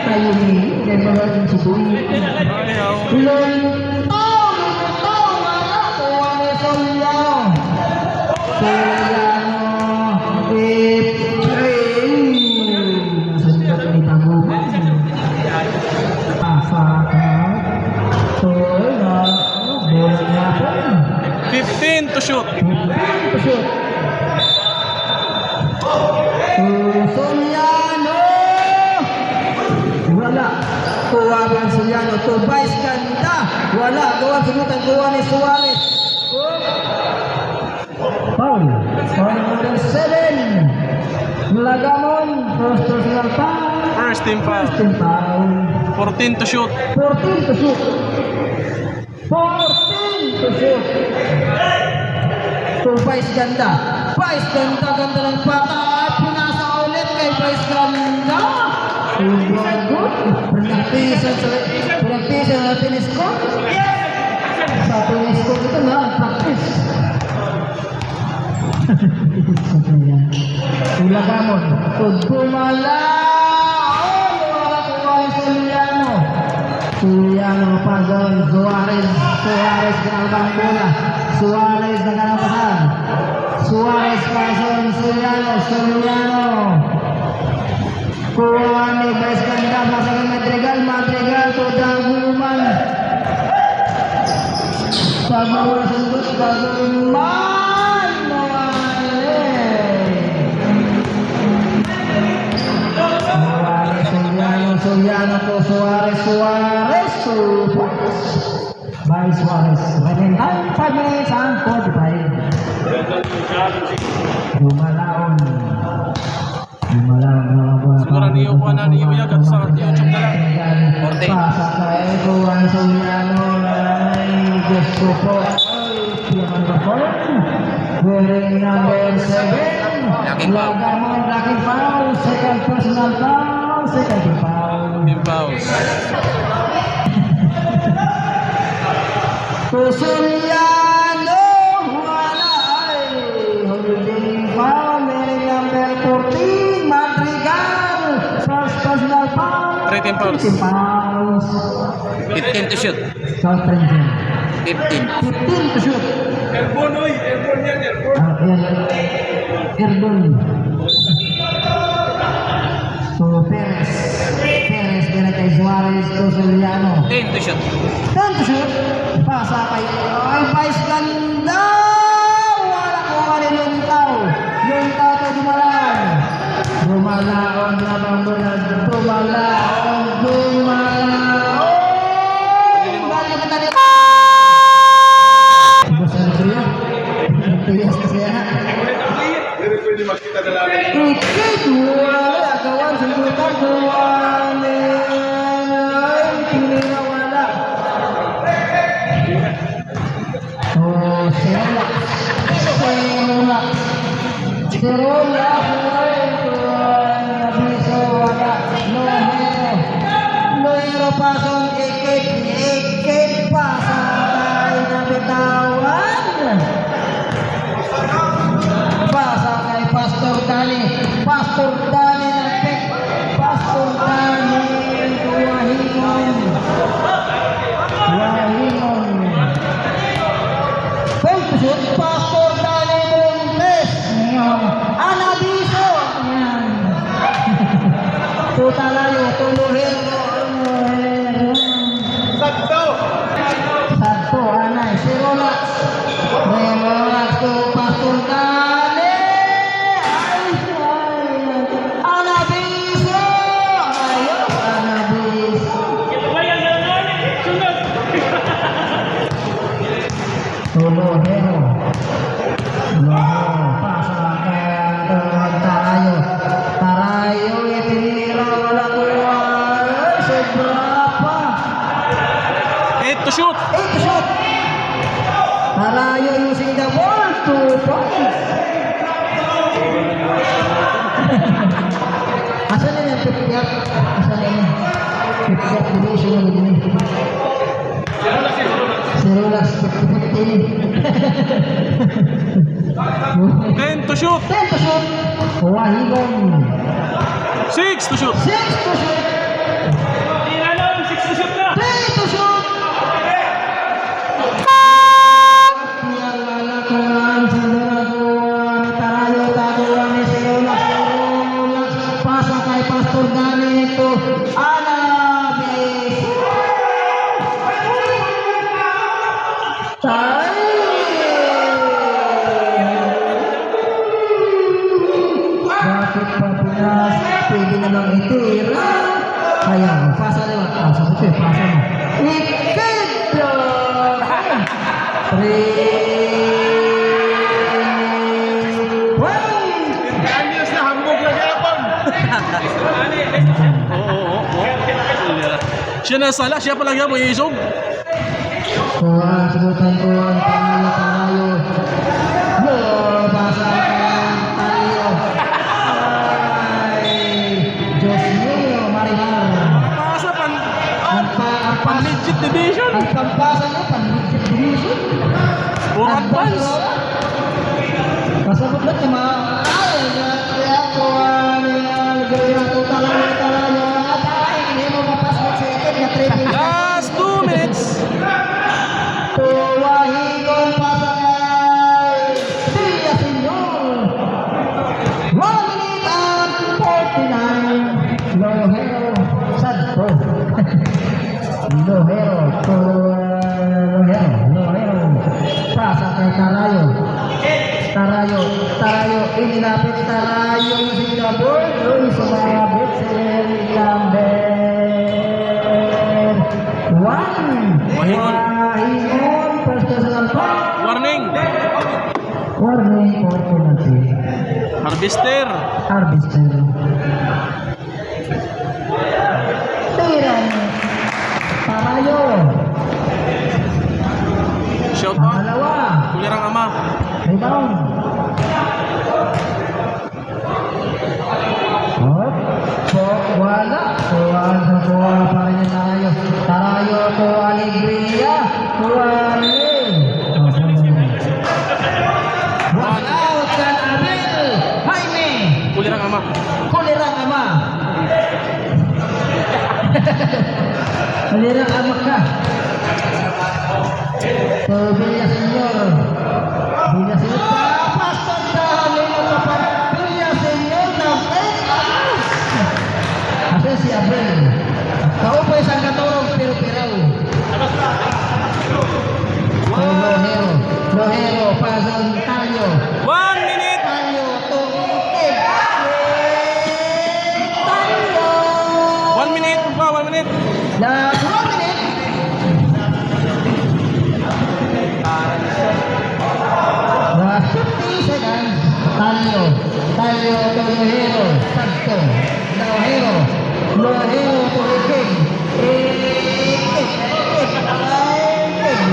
tayo ni Never si Boy. Lol. To shoot. Soliano. Wala. Kuha ng Soliano. To Vice ganda. Wala. Kuha sinutan. Kuha ni Suarez. Foul. Foul number 7. Lagamon. First personal foul. First team foul. 14 to shoot. 14 to shoot. 14 to shoot. To Vice ganda. Vice ganda. Ganda ng pata. Pinasa ulit kay Vice ganda. Good. Pinagtisan na tennis court. Sa tennis court ito na. Practice. Ulagamon. Tudumala. Wala ko ay Soliano. Soliano pagod. Suarez ganang bola. Suarez ganang pasan. Suarez pasan. Soliano. Kuha ni Vice ganda. Masang Madrigal to Daguman. Daguman sundot. Daguman. Soliano to Suarez to by Suarez. Remaining time 5 minutes and 45. Lumalaon Siguro niyo ko na niyo yagat sa YouTube na lang. 14. Pasa kay Juan Soliano ay gusto po. Piyaman ba po? Wearing number 7. Lagamon, lucky foul. Second personal foul. Second team foul. Team fouls. Soliano, wala ay holding foul. Wearing number 14. Madrigal. First personal foul. 3 team fouls. 15 to shoot. South Trenton. 15. 15 to shoot. Airborne yan, airborne. Airborne. So Perez kaya kay Suarez to Soliano. 10 to shoot. 10 to shoot. Pasa kay Vice ganda. Wala ko rin Luntaw to Dumalaon na bang bola. Dumalaon. Balik kita rin. Bosan ito yan. Tuyas kasi yan. Pwede makita na lang. Wala. Kawan sundutan. Kawan. Ay, pili na wala. Serola. Abiso wala. Nohero pasong ikip pasa kay nabitawan. Pasa kay Pastor Dani nagpik. Pastor Dani Wahingon. Pagpusot Pastor Dani Montes. Anabiso. Tutalayo, tuluhin. Sakto, anay. Si Rolex to Pastor Dani. Anabiso. Anabiso. Tuluhin. Pasa kaya Tarayo itinira wala kuha. Seberapa? 8 to shoot. Tarayo using the ball 2 points. Asan na yung pipiyak? Pipiyak division na begini. Serolas 10 to shoot. 10 to shoot. Wahigon. 6 to shoot. 6 to shoot. Three to shoot. Yang lalakuan senderaguan Tarayo taguan ni Seolas pasang kay Pastor Dani itu Anabis bakit pa Pinas pwede namang itira kaya pasa lewat sabi ko pasa mo ikidro 3 Anyos na hambog lagi apang. Oo. Siya na sala, siya palagi mo isog. Kuhan, sebutan kuhan, tayo. Yo, basa tayo. Ay, Diyos mio, marimar. Pasa pan legit division. Ang pampasa na, pan-legit division. Or advance. Kasabot lang yung mga, ay, kaya kuhan, gaya ko talaga. Ay, hindi mo mapasok sa ikin na 3 Last 2 minutes. Tuwahigong pasangay Siya Senyor 1 minute and 49 Lohero Sadto Lohero Pasa kay Tarayo Ininapit Tarayo yung Singapore Yung sumabit si Lambert 1 Wahingon first personal foul Warning. Warning for penalty Harvester. Tiran Tarayo Shout ang out. dalawa Kulirang ama. rebound Hop so wala kuha pa rin yung Tarayo to Alegria one out kan Abel Jaime Kulirang ama. Kulirang ama Kulirang ama ka so Villa Senyor Pastor dahil mo pa Villa Senyor na kasi si Abel kaupay sa katorong pero-piraw Lohero pasang tayo 1 minute. tayo tungkid tayo 1 minute. 1 minute. last 1 minute last 50 seconds tayo to Lohero Santo Lohero to Iking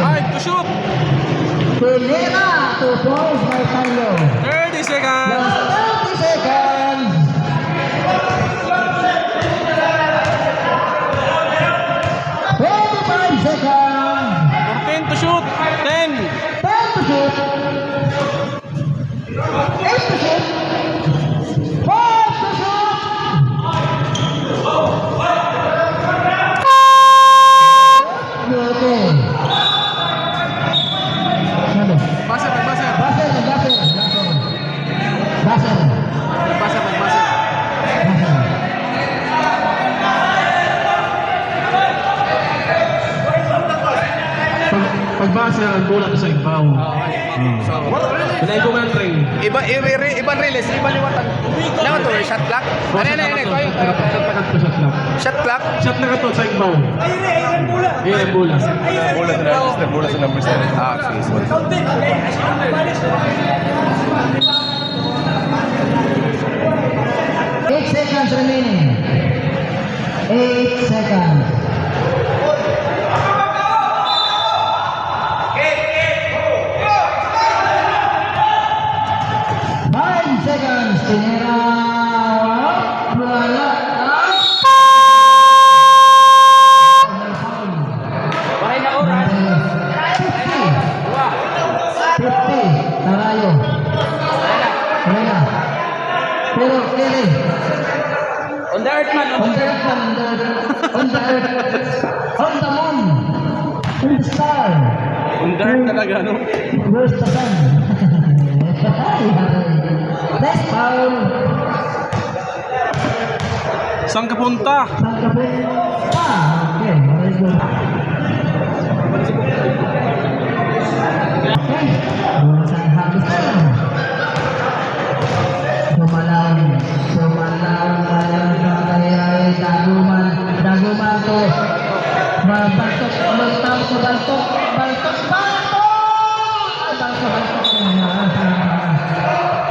Hard to shoot. Pelera to points by Tayo 30 seconds. last 30 seconds 25 seconds 14 to shoot. 10. 10 to shoot 8 to shoot 5 to shoot okay ano Basa. Basel Pagbasa ang bola sa ibaw. Pinay ko man ring. Ibang release, ibang liwatan. Ano to? Shot clock? Ano? Shot clock? Shot na kato sa ibaw. Iya bola. Bola sa number 7. Ah, sige. Sorry. 8 seconds remaining 8 seconds 5 seconds tinira wala Bakit na oras? 50 Tarayo Kaya pero Lili On the earth man. on the On the moon. In the star. Undar talaga, no? Where's the sun? Let's foul. Saan ka punta? Saan ka po? Okay. Very good. Okay. Doon sa habis na. Sumalaw. Ay, daguman to. Baltok.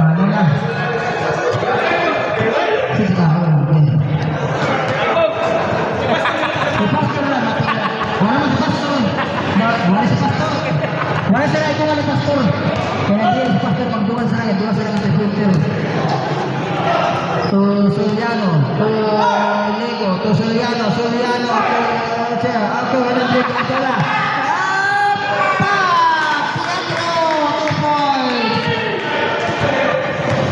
Ano na? Sige ka, okay. Si Pastor na, matila. Wala si Pastor. Wala sila ito nga ni Pastor. Kaya di si Pastor magduman sa kanya. Duman sa kanya sa filter. To Suliano. To Nego. To Suliano. To siya. Ako, walang break ito na.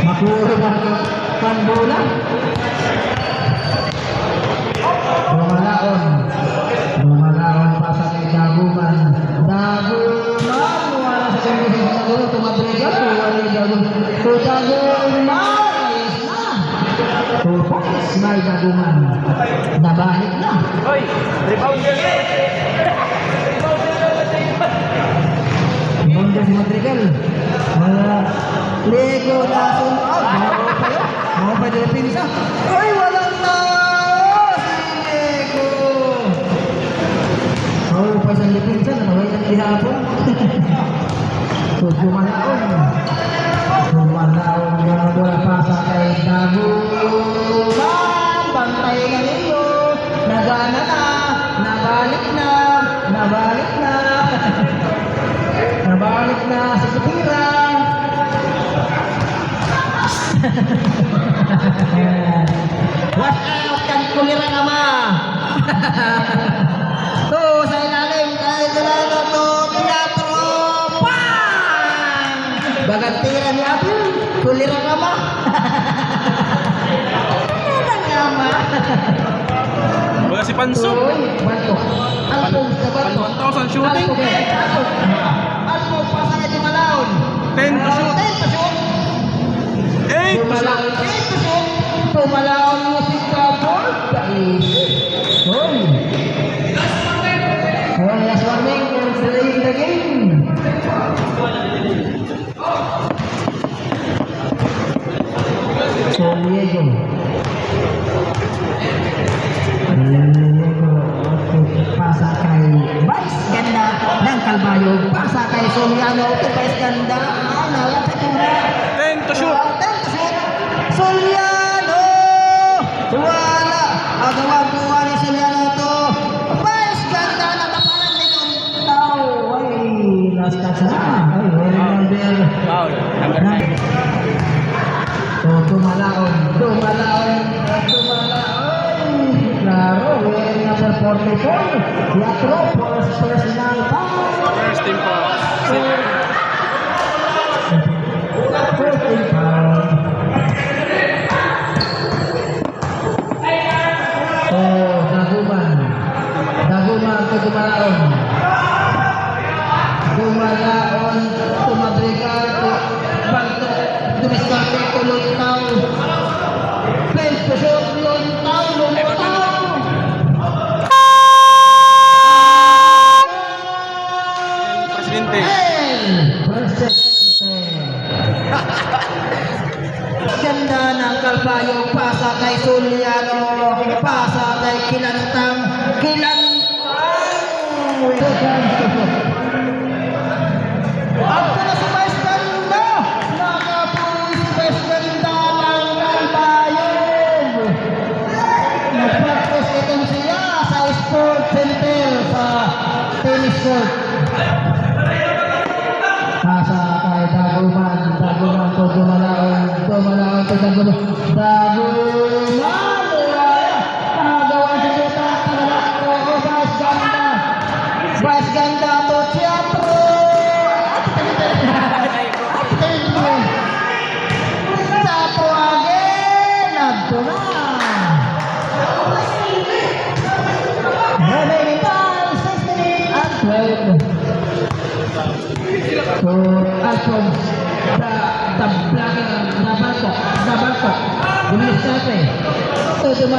Makuro ba ito? Panbola? Lumalaon pa sa may daguman. Wala sa kanya sa daguman. Tumabriga. Ayos na. 2 points. May daguman. Nabalik na. Hoy, rebound yan. Bunda si Madrigal. Lego na sunod. Mau pa din pinsa. Ay, walang na. Si Lego. Mau pa sa pinsa. Naway ng ihapon. So, Dumalaon na bola pa sa kay Daguman. Bantay na ninyo. Nagana na. Nabalik na. Nabalik na sa kapirang. Watch out kan kulirang ama. To sa ilalim kay Delano to teatro. Pang! Bagantiran ni Abel. Kulirang ama. Kulirang ama. Baga si Panso. Banto. Alpog sa banto. 1,000 shooting. Alpog pa sa kay Malaon. 10 to shoot. 10 to shoot. 8 to shoot. Tumalaon music ka po. Last warning for playing the game. So, Diego. Pasa kay Vice Ganda ng Calvario. Pasa kay Soliano. Vice Ganda. Nalat sa kura. 10 to shoot. Soliano! Wala! Agawa ni Soliano to. Vice Ganda na tapanan din yung tao. Ay, last touch na. Ay, well number. Foul. Number 9. So, Tumalaon. Claro, well number 44. Teatro, personal foul. First team foul. First team foul. Oh, Daguman ke Dumalaon. Tumabriga ke Banto. Dumiskarte ke Lontao. Play to shoot, Lontao. Presidente. Ganda ng Calvario, pasa kay Soliano, pasa kay Kilantang. Ako na si Vice Ganda. Nakapuwi si Vice Ganda ng Calvario. Nag-practice itong siya sa Sport Center sa tennis court. Pasa kay Daguman to Dumalaon to Daguman. Nagawa si Jota, Vice Ganda to teatro. Teatro again. Nagto na.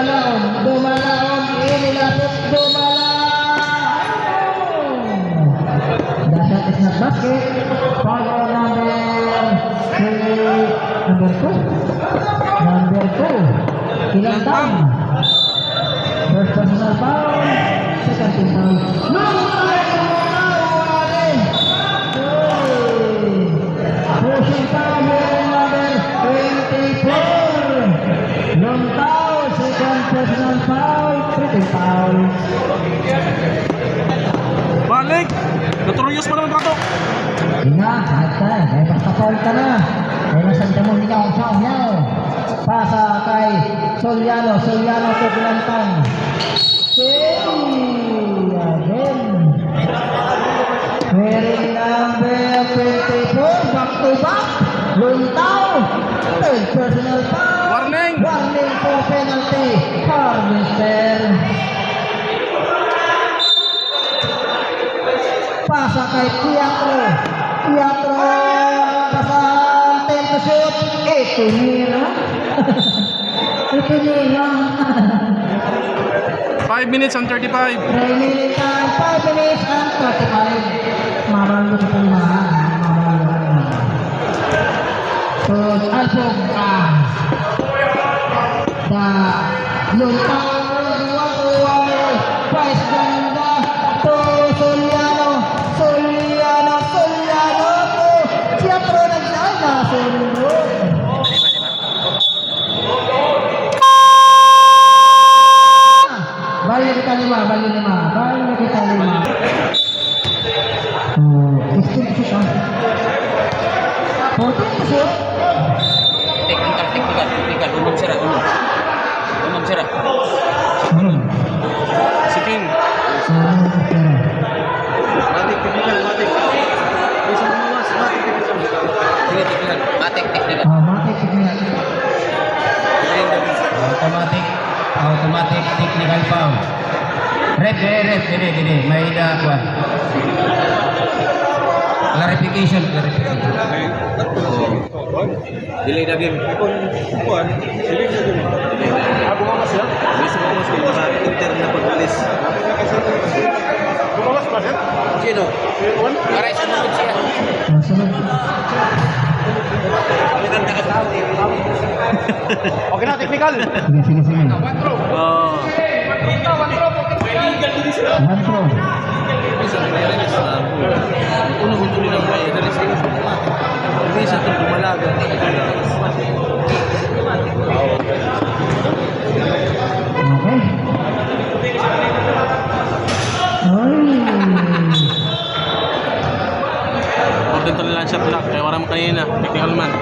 Dumalaon, inilapit, The shot is not basket. Foul number 2. Number 2. Ilang down? First personal foul. Second team foul. Pushing foul number 24. Long foul. Second personal foul. Triple foul. Balik! Notorious pa naman Bato. Ina, ata, may basta-foul ka na. May nasanda mo hingaw. Pasa kay Soliano to Kulantan. Again. Wearing number 24, back to back. Luntaw. Third personal foul. Warning! Warning for penalty. Harvester. Pasa kay Pietro. Pasang 10 to shoot. Ito nila. 5 minutes and 35. 3 minutes and 5 minutes and 35. Maralo ko maralo. So, Alfong Luntang Price ganda to Soliano to Pietro nagsala sunod. Balik kita lima. 16 to shoot. 14 to shoot. Teknikal. Umang sira. Si King. Matik. Bisa meluas, teknikal. Matik teknikal. Automatic technical foul. Red. Ini. May kuan. Clarification. Delay na game. Kuan. Ako mo siya. Bisa mo sa intern na pagbalis. Bumawas ba siya? Sino? Kuan? Aray sa sunod siya. Okay na, technical. Sige. One throw. One throw. Uno kung tuloy ng bayan, dalis kayo sa mga. Hindi sa itong dumalaga. Okay. Order to lang shot clock. Kaya wala mo kanina. Technical man.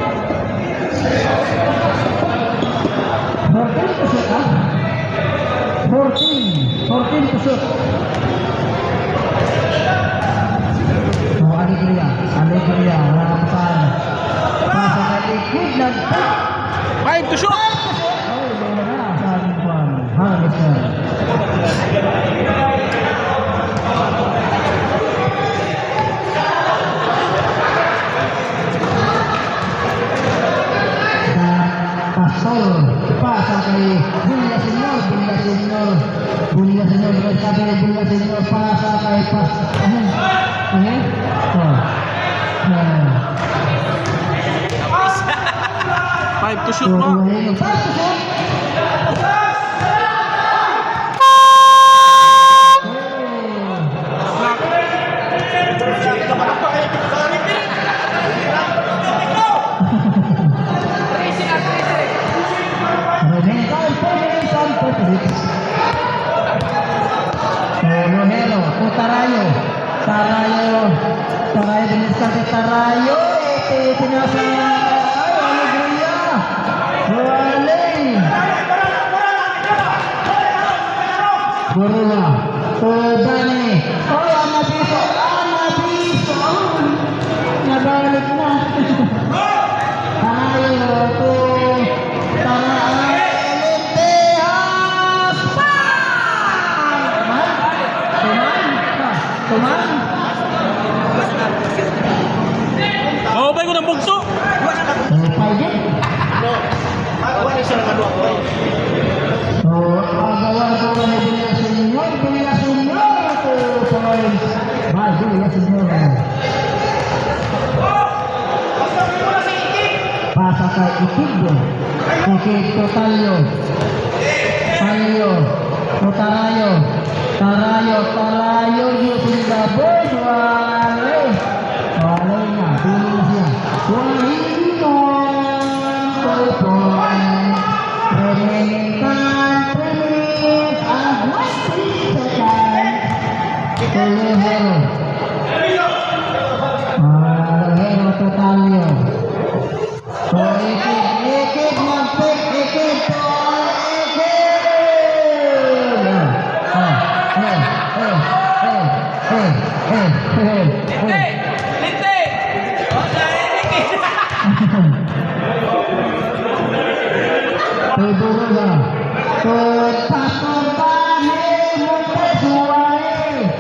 14 to shoot, ha? 14 to shoot. Alegria, harapan. Pasa kay Liquid, nag-tap. 5 to shoot! Sabi ko, Harvester. Pasa kay Villaseñor, pasa kay Five to shoot mo. Tarayo diniskan si Tarayo. Pinasa. Alegria. Gorilla. Dani. Nabiso. Nabalik na. Tarayo to. Tuman. Mahubay ko ng bugso. So, Ikit Totalyo. Talyo. Tarayo. Tarayo using the board. Walay. Walay na. Tuloy na siya. Wahinon. Point. Remaining time. 3 minutes and 1 second. Tulihero. Tulihero Totalyo. So, ikit mag-pick, ikit to, ikit! Tuduro na. Pastor Bahe, Montesuare.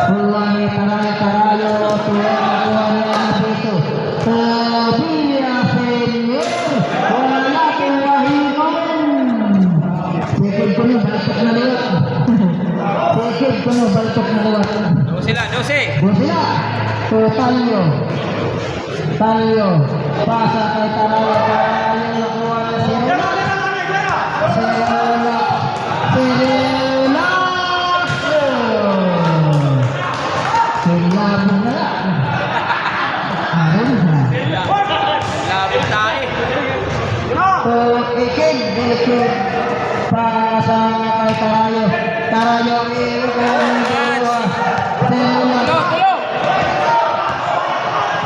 Suwari, tarayo, tuwan na dito. Sabia Senyor, wala kong wahinon. Sikid ko na, baltok na liwat. Sikid ko na, baltok na liwat. Doon sila. Doon sila. Talyo. Pasa kay Tarayo. Nakuha na sila. Silabo na. Aron na. Labot tayo. Ikig. Pasa kay Tarayo. Tarayo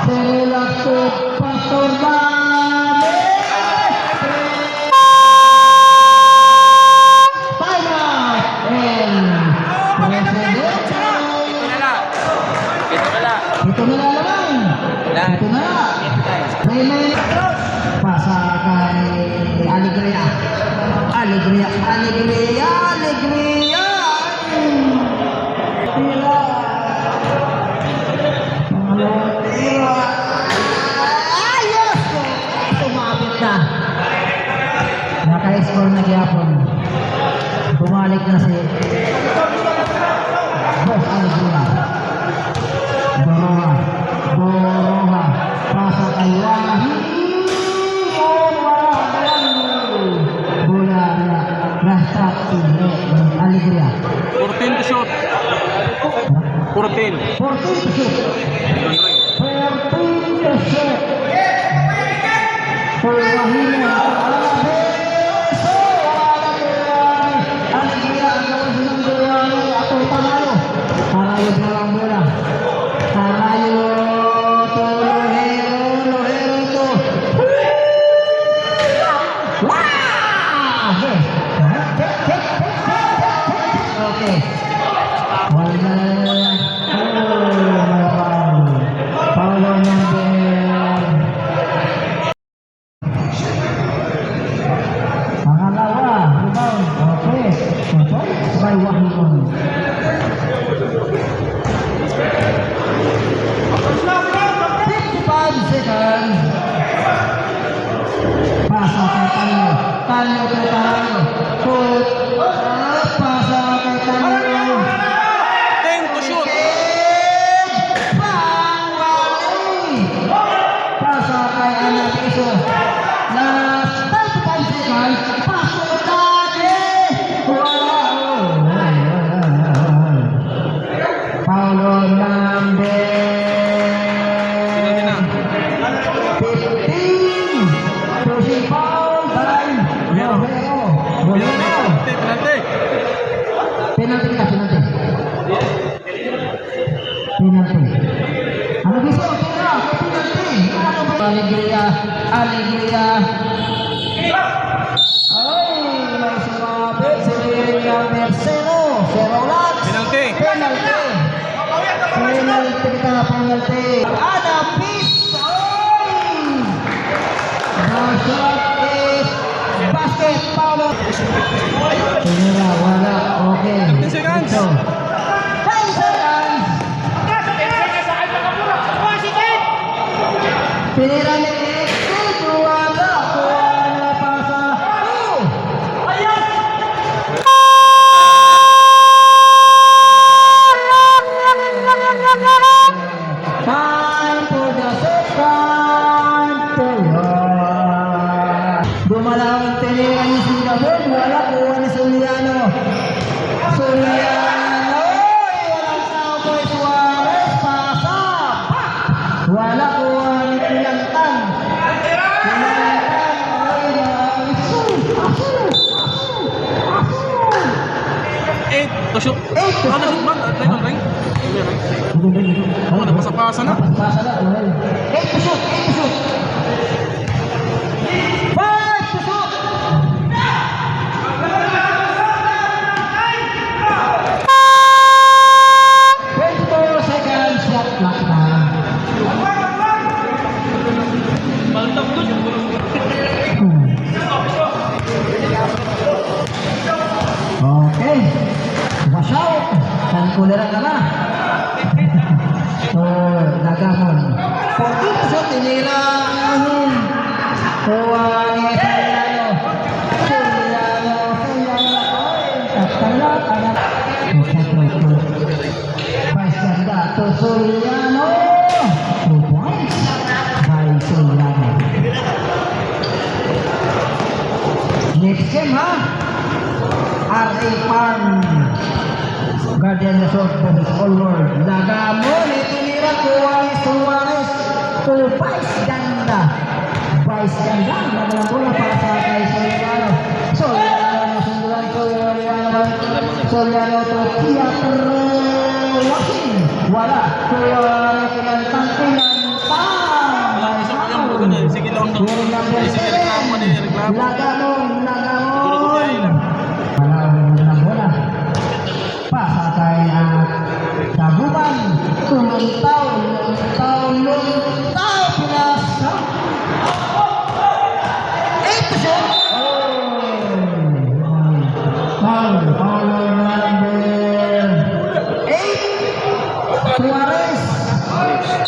Sila to Pastor Bahe. Final. Ito na lang. May pasa kay Alegria. Ayos! Tumapit na. Naka-score na gyapon. Bumalik na si Boss Alegria. Boroha. Pasa kay bola na nasa Alegria. 14 to shoot. 14. 14 to shoot. 14 to shoot. For Wahina. Alegria ang gawin ng Duyano. Ato Tarayo. Tarayo na lang bola. Tarayo. Lohero to. Wow! Okay. Wala. Paulo number. Pangalawa, rebound. Okay. By Wahinon. 55 seconds. Pasa kay Talyo. Talyo kay Tarayo. Pasa kay Talyo. 10 to shoot. Pasa kay Anatiso. Last 35 seconds. Pasok Dade. Paulo Lambe. 15. Pushing foul by Lohero. Penalty. Penalty kita, penalty. Ano gusto? Penalty. Alegria. Ay, may sumabit si William Merceno. Serolat. Penalty. Penalty kita, penalty. Ana Peace. The shot is basket. Paulo. Wala. Okay. 10 seconds. Ito. 10 seconds. Pinira ni Exit. Wala. Wala pa sa... Time for the second period. Gumalaw ang 8 to shoot. Eight to Ano na shoot. shoot man? Ring, ring. Oh, napasa-pasa na. Napasa na. 8 to shoot. 8 to shoot. 5 to shoot. 24 seconds. Shot clock na. Okay. Wash out. Kalkulera ka na. So, nagamon. 14 tinira ang so, ni Soriano. Vice ganda to Soriano. 2 points by Soriano. Next game, ha? RA Farm Guardian Resort Bonus All World Nagamon itinira kuha ni Suarez to Vice Ganda nagalang bola para sa kay Soriano sundulan Soriano to Theater Walking wala kuha kinantang Sige lang daw. Sige, reklamo na yun, reklamo. Nagamon Taguban, lumitaw, pinasa. 8 to shoot. Foul number 8.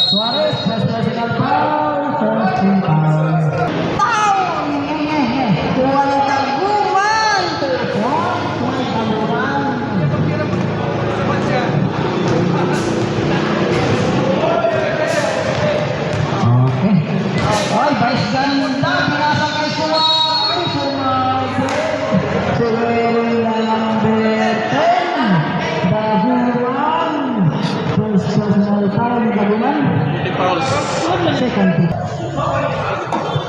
Suarez, first personal foul, first team foul. Foul! Kuha ng Taguban. Okay. Oy, Vice Ganda, pinasa kay Suarez. Number 10. Baguman. First personal foul ni Baguman. Fouls. Second team.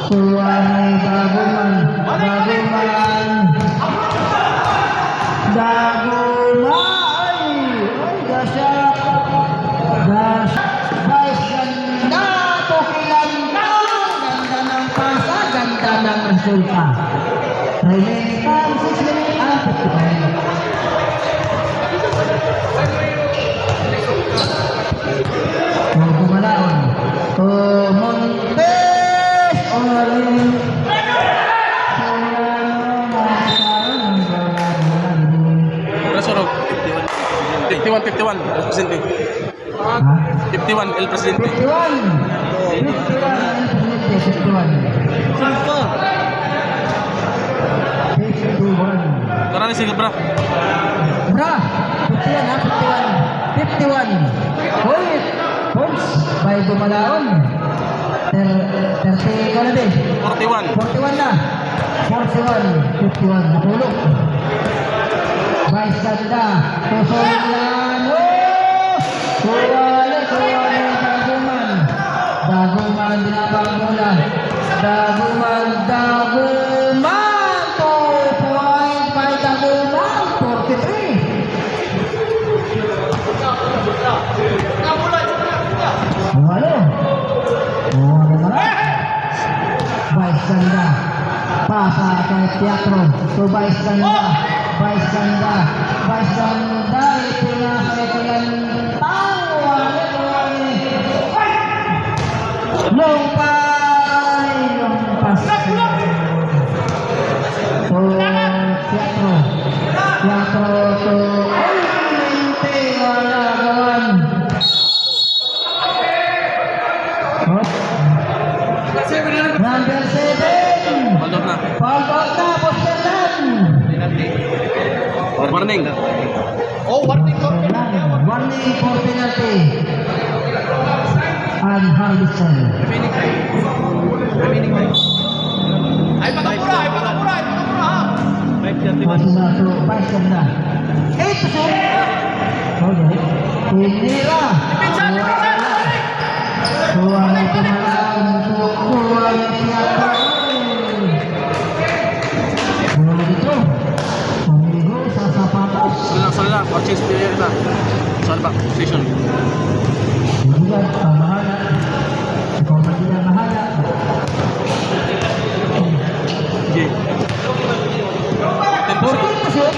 Suarez, Baguman. Ay, gasyak. Vice Ganda, tukilan na. Ganda ng pasa, ganda ng resulta. Remaining time, 6 minutes and 55. Gumalaon. To Montes. Resorog. 51, El Presidente. 51, El Presidente. 51. Karani sige, bra. Bra, 51. Hoy, points by Gumalaon. 30 ka na din. 41. 41 na. 51. Natulog. Vice Ganda. Soriano. Kuwala. Daguman dinabang mula. Daguman. 2 point by Daguman. 43. Kuwala na. Vice Ganda. Pasa kay Teatro. To Vice Ganda. Ipinasa long pass. So, Teatro to wala gawan. Number 7. Hold up na. Foul out na, Posterlan. Warning. Warning for penalty. And Harbison. Masih satu pasien dah. Itu sih. Oh jadi. Inilah. Tuan pemain untuk tuan siapa? Belum itu. Amigo sa sapatos. Sala. purchase player iba. Saan ba? Station. Mabigat, mahala. Ikaw mabigat, mahala. Okay. Porto shoot.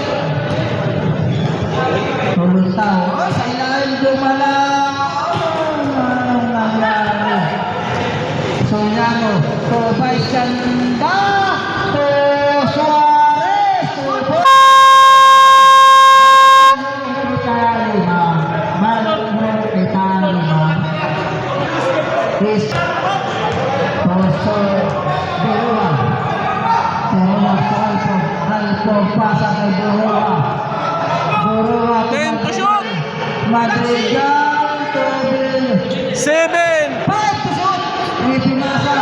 Pumunta. Oh, sa ilalim dumalang. Anong nangyari? Soriano. To Vice Ganda. To Suarez. To Italima. Malumong Italima. Chris. Toso. Beruan. Serena Alpo. Alpo pasa kay Beruan. Beruan. Ten to shoot. Madrigal to Bill. 7. 5 to shoot. Pinasa.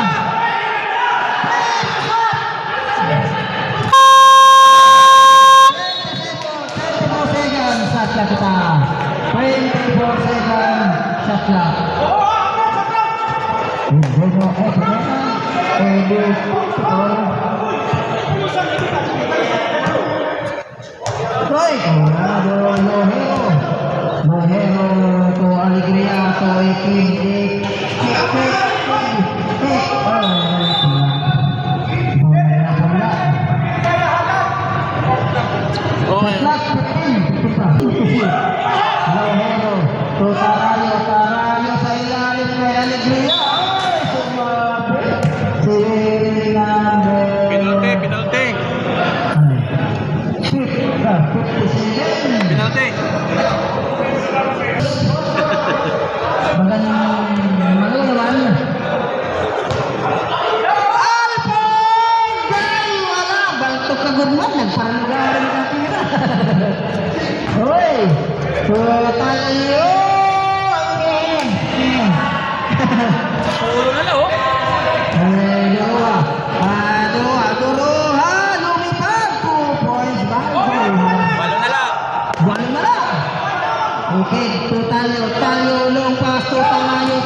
Shot clock kita. 24 seconds shot clock. Bruno Roy, Lohero to Alegria to Iking. Okay. Lohero to Tarayo sa ilalim kay Alegria. Penalty, penalty. Penalty. Magandang malulawan. Alpon! Wala! Baltok ka good man. Nagparanggaran ka tira. Hoy! Tayo! Ulo na lang, oh. Duruha! Lumipad! 2 points ba? Walo na lang. Walo na lang! Okay, Tayo long pass to Tarayo.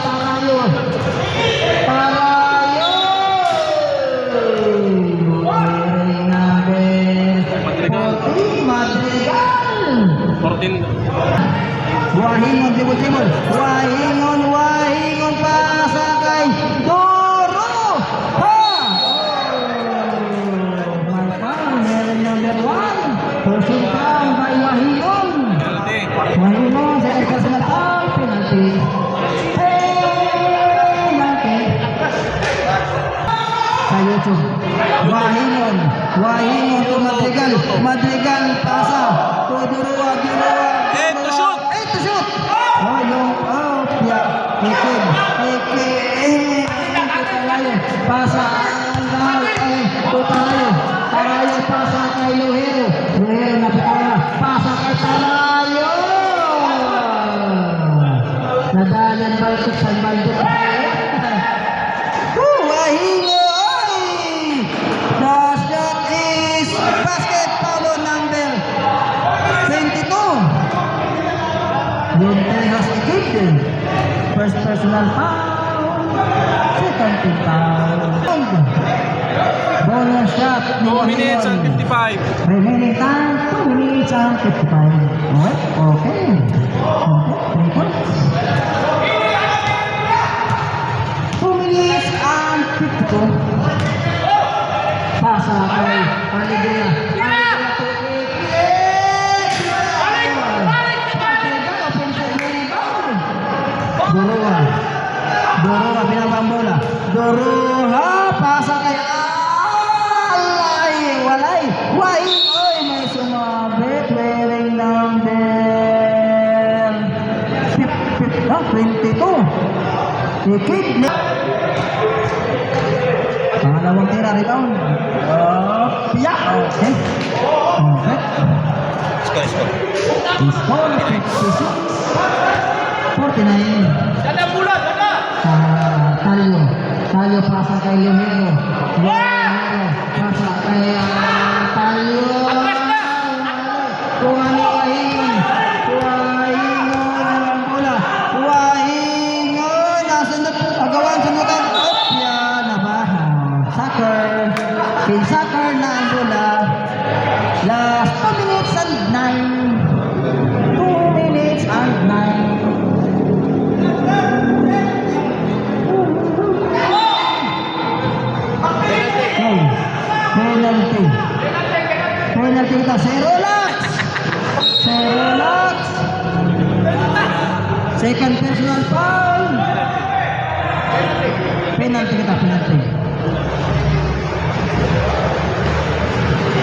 Madrigal! 14. Wahingon, Timol. Wahingon pasa kay Doro! Ha! Malpang, meron number 1. Pushing down by Wahingon. Penalty. Wahingon sa ikasinatang penalty. Penalty. Sa YouTube. Wahingon to Madrigal pasa. To Duro. 8 to shoot. Pasa Tarayo pasa kay Lohero napitala pasa kay Tarayo nadalan balkot sa balkot Wahingon the shot is basket foul number 22 Yunte has kicked. First personal foul. Second team foul. Bonus shot. 2 minutes and 55. Remaining time, 2 minutes and 55. Alright, okay. 3 points. 2 minutes and 52. Pasa kay Alegria. Doroha pinabang bola. Doroha pasa kay walay. Oy, may sumabit. Wearing number 22. Ikig. Pangalawang tira rebound. Piyak. Okay. Score 56. 49. Tayo pasa kay Lohero. Pasa kay Tayo. Wahingon ang bola. Wahingon. Nasunod. Agawan sunutan. Yan na ba? Soccer. Pin soccer na ang bola. Last 2 minutes and 9. Second personal foul. Penalty kita, penalty.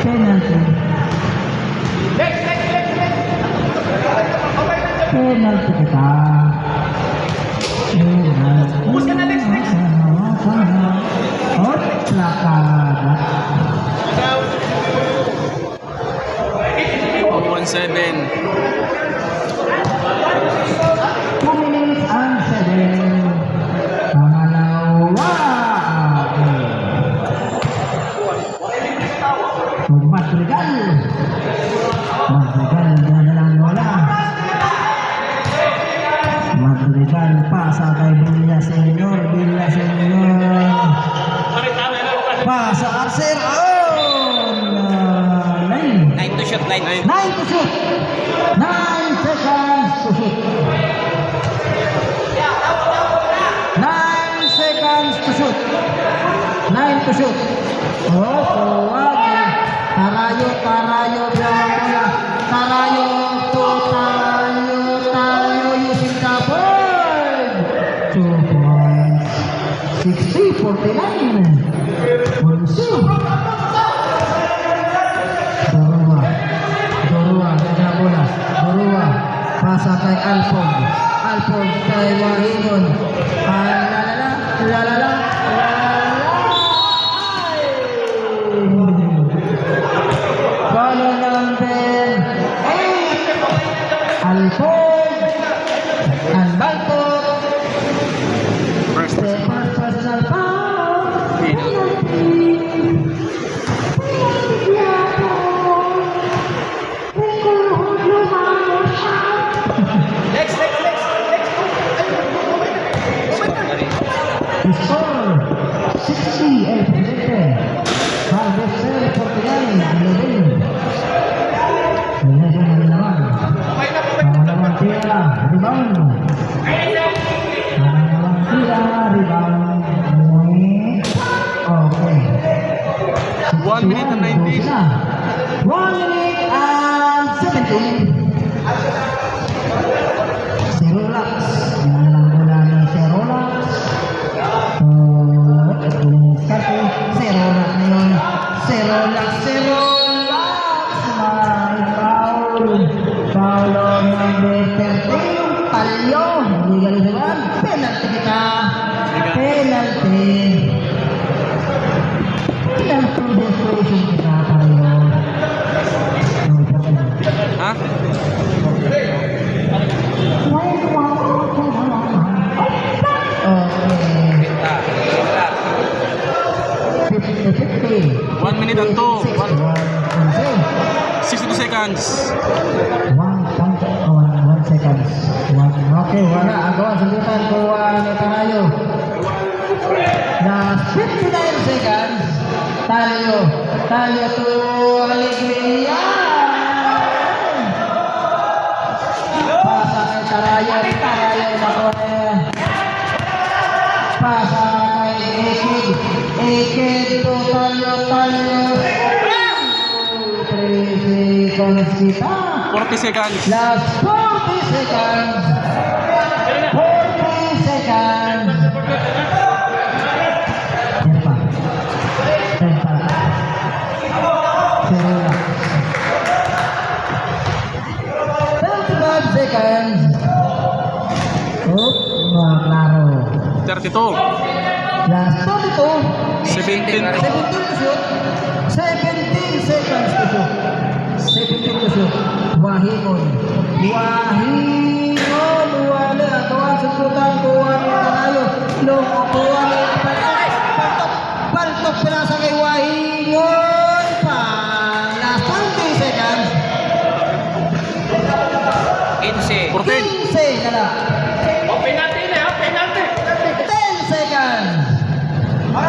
Penalty. Penalty kita. Ubus ka na, next. Oh, plakada. 1-7. 2 minutes and 7. Pangalawa. Madrigal. Madrigal na lang wala. Madrigal pa sa kay Villa Senior. Villa Senior. Pa sa Arcer. Oh! 9 to shot, 9. 9 to shoot. 9 seconds to shoot. 9 seconds to shoot. 9 to shoot. Oh, tuwag. Tarayo, tarayo, bola. Tarayo, tayo using the board. 2 points. 60-49. Dorua, ganda bola. Dorua, pasa kay Alfong. Alfong kay Wahingon. Lalala. Follow number 8. Alfong. And Balto. First First personal foul. Score 60 el presidente. Harvester Portugal 11. Pangalawang tira, rebound. Pangalawang tira, rebound. Okay. 1 minute and 19. 1 minute and 17. Zero laps. Yan lang mula ng zero laps. Zero laps ngayon. Zero laps. May foul. Foul on number 13. Palyo. Hindi galing naman. Penalty kita. Penalty. Penalty desperation kita. Palyo. Ha? Okay. 50-50. 1 minute and 2. 62 seconds. 1 seconds. Okay, wala. Agawan, sundutan ko ni Tarayo. Na 59 seconds. Tayo to Alegria. Pasa kay Tarayo na ko pasa kay Ekid to Tayo. 3 seconds kita. 40 seconds. Last 40 seconds. 40 seconds. Tempa. 35 seconds. Klaro. 32. Last 32. 17. 17 to shoot. 17 seconds to shoot. 17 to shoot. Wahingon. Wala. Kawan susutan. Kuwan yung Tarayo. Kuwan yung Baltok pinasa kay Wahingon. Last 20 seconds. 14. 15 na lang. Penalty. 10 seconds. 5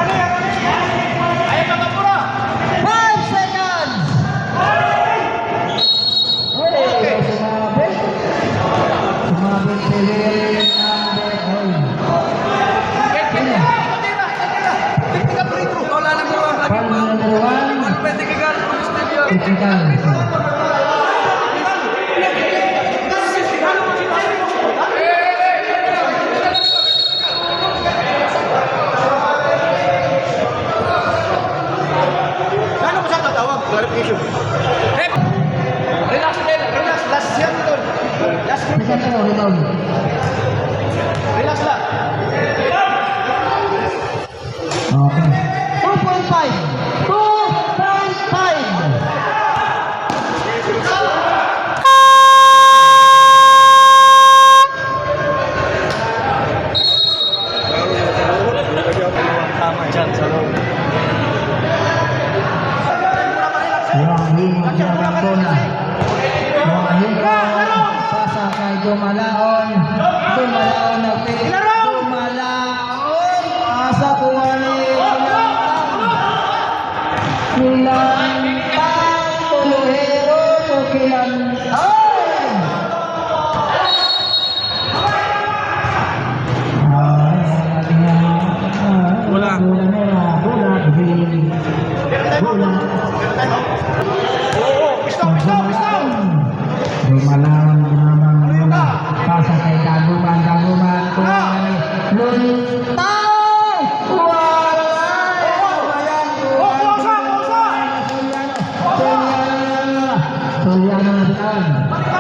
seconds. Sumabit si Lil number 1. Critical. Second po, rebound. Relax lang. Okay. 2.5. 2.5. Tama dyan sa loob. Yung bola. Pasa kay Dumalaon. Dumalaon nagpili. Dumalaon. Asa kuha ni Kilantang Tuluhero to Kilantang. Bola. Lumalawan ginamang bola. Pasa kay Daguman. Daguman kuhay. Luntaw! Sulyano natin.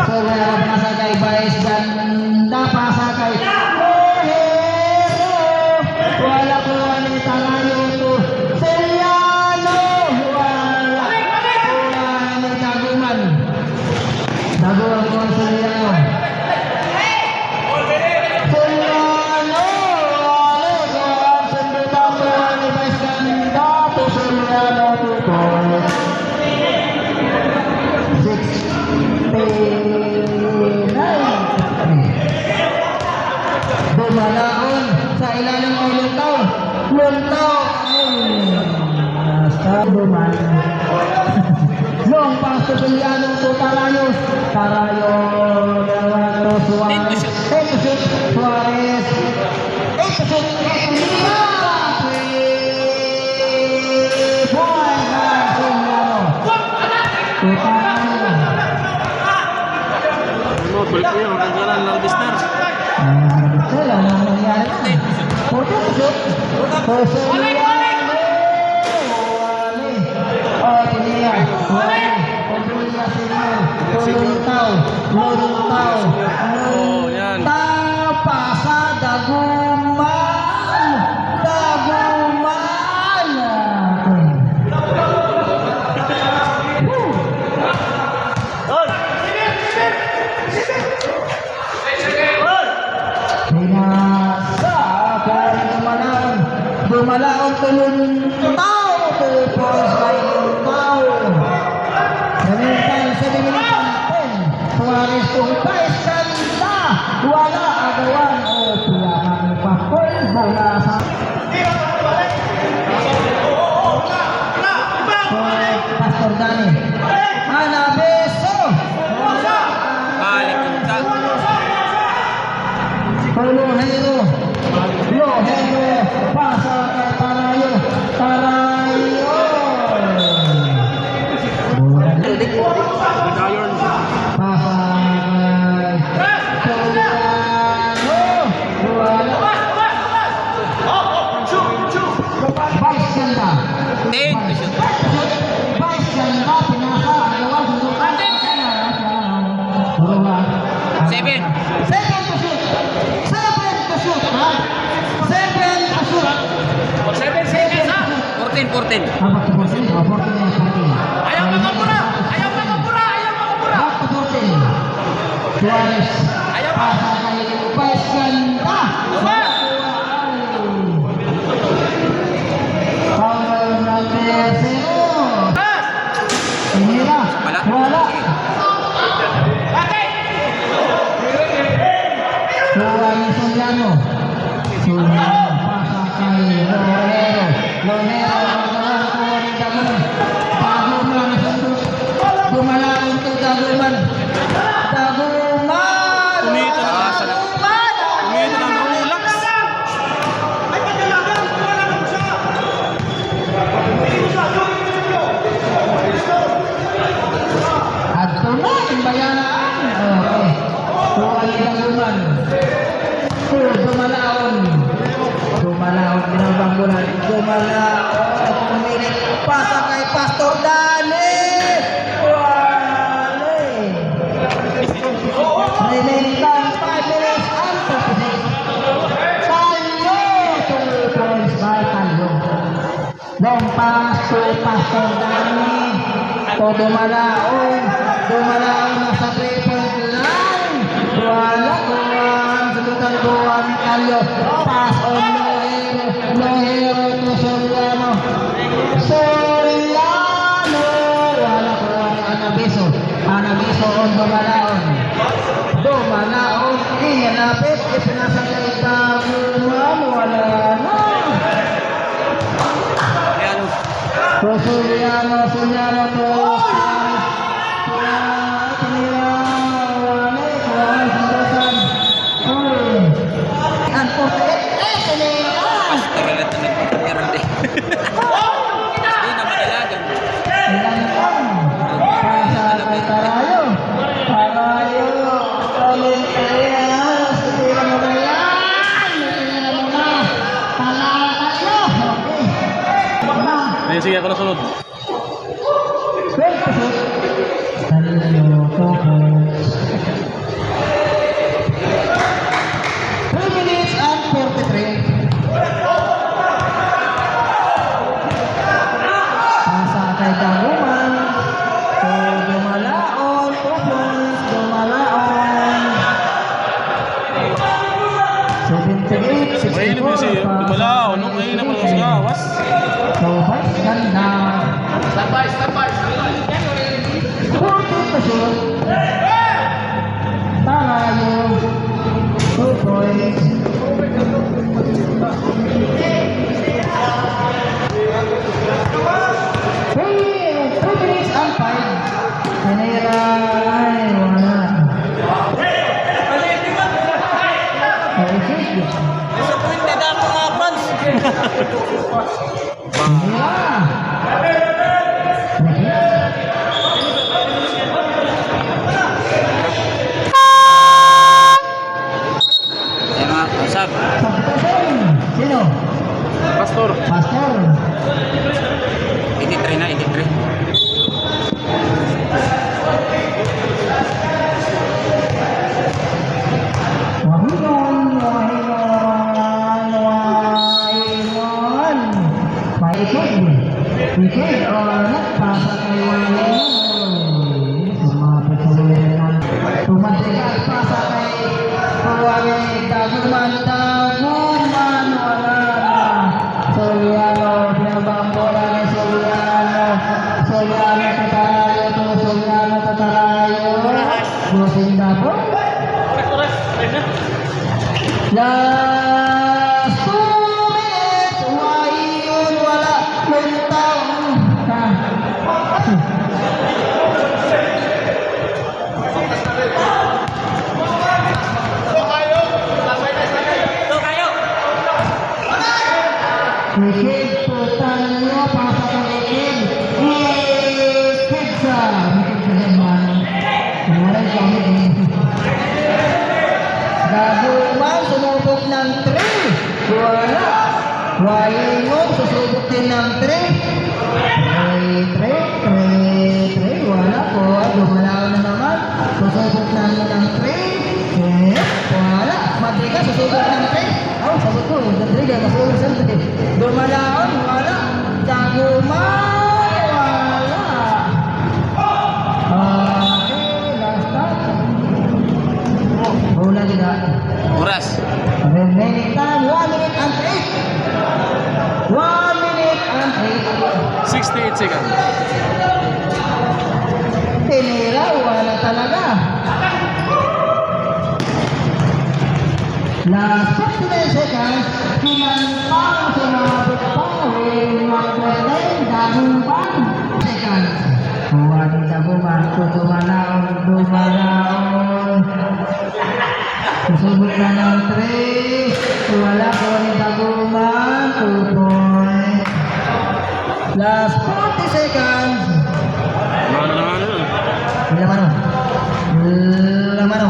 Sulyano pasa kay Baez Ganda. Pasa kay Lohero. Wala ko ni Tarayo to. Sulyano. Wala. Wala ni Daguman. Daguman ko ang Sulyano. Sulyano. Wala ko ang sundota ko ni Baez Ganda. To Sulyano to Paul. 69. Dumalaon sa ilalim ng Luntaw. Luntaw. Basta dumalaon. Long pass to Sulyano to Tarayo. Tarayo. Suarez. Take to shoot. Suarez. Take to shoot. Balik ko yun, ang galan ng Bistar. Wala na nangyari. Puto to shoot. Sulyano. Oh, Tiniya. Tiniya Senior. Luntaw. Luntaw. Oh, yan. Luntaw. Pasa Daguman. Daguman. Pinasa. Kaya Dumalaon. Dumalaon to Luntaw. Tulipos kay Luntaw. Meantime, 7 minutes and 10. Suarez to Baez Ganda. Wala agawan. O piyahan pa. Bola sa Pastor Dani. Anabeso. Balik yung tag. Lohero. Lohero. Pasa kay Tarayo. Tarayo. Iron. Pasa kay Sulyano. Wala. Baez Ganda. 10 to shoot. Baez Ganda. Pinasa. Agawan. Sundukan. Suruhan. 7. 7 to shoot. 7 to shoot. Ha? 7 to shoot. 7 seconds ha. 14. Dapat to 14. 14 na 14. Ayaw makapura. Ayaw makapura. Ayaw makapura. Back to 14. Suarez. Ayaw pa. Pasa kay Baez Ganda. Lupa. Foul number 0. Hinira. Wala. Wala. Kuha ni Sulyano. Sulyano. Pasa kay Lohero. Lohero. Magawan kuha ni Daguman. Daguman. Dumalaon to Daguman. Daguman. Kumita na. Daguman. Kumita na ng ulak. Adto na ang bayanaan. Okay. Kuha ni Daguman. Dumalaon. Dumalaon. Ginabang bulan. Dumalaon. Pumilit. Pasa kay Pastor Dani. Wale. Rementa. Todo malaon na sa 3-point line. Wala kuhan, sagutan kuhan Calio. Pass on Lohero to Soriano. Soriano. Wala kuhan Anabiso. Anabiso on Dumalaon. Inalapit. Ipinasakay Taguman. Wala na. Soriano to Taralat na nagpapagkaroon din. Hindi na madalagan. Sige, ako na sunod. 3 minutes and 43. Pasa kay Daguman. Dumalaon. 2 points. Dumalaon. 78. Mahilip yun siya. Dumalaon. Nung mahilip mo sa gawas. Sabay, ganda. Sabay. 40 to shoot. Tarayo. 2 points. Three minutes and 5. Kanira ay wala. Disappointed ako mga fans. Usap. Sino? Pastor. Pastor. 83 na, 83. Ikig o nagpasa kay Wahinon. Sumapit sa Wahinon. Tumatikal pasa kay Daguman. Wala na. Soriano, pinabang bola ni Soriano. Soriano tatarayo. Gusing Dago. Last 2 minutes. Wahinon, wala. Luntang. Ikig, putan nyo, pasa ka ikig. Ikig sa. Ikig sa naman. Wala kami din. Daguman, sumubok ng 3. Wala. Wahinon, susubok din ng 3. 3. Wala po. Dumalaw na naman. Susubok na ng 3. Wala. Madriga, susubok ng 3. Sabi ko, Madriga, masubok sa 3. Dumalaon, wala. Daguman, wala. Last time. Bola nila. Oras. Remaining time, 1 minute and 8. 1 minute and 8. 68 seconds. Tinira, wala talaga. Last 59 seconds, pinantang sumabot pa rin mag-19, Daguman. Seconds. Buwan ni Daguman, dumalaon. Susubok na ng 3. Wala po ni Daguman, 2 points. Last 40 seconds. Lamano.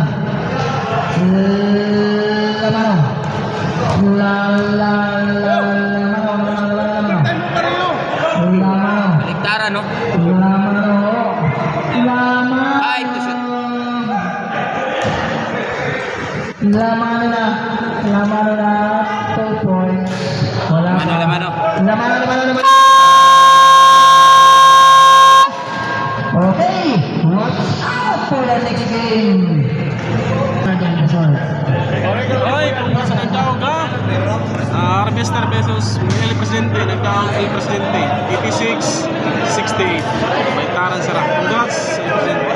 Baliktaran, no? Ay, to shoot. Lamano na 2 points. Wala pa. Lamano. Lamano. next game. Ay, kung nasa nagtawag ka, Harvester versus El Presidente, nagtawag El Presidente, 86-68. May tarang sarap. Congrats, El Presidente.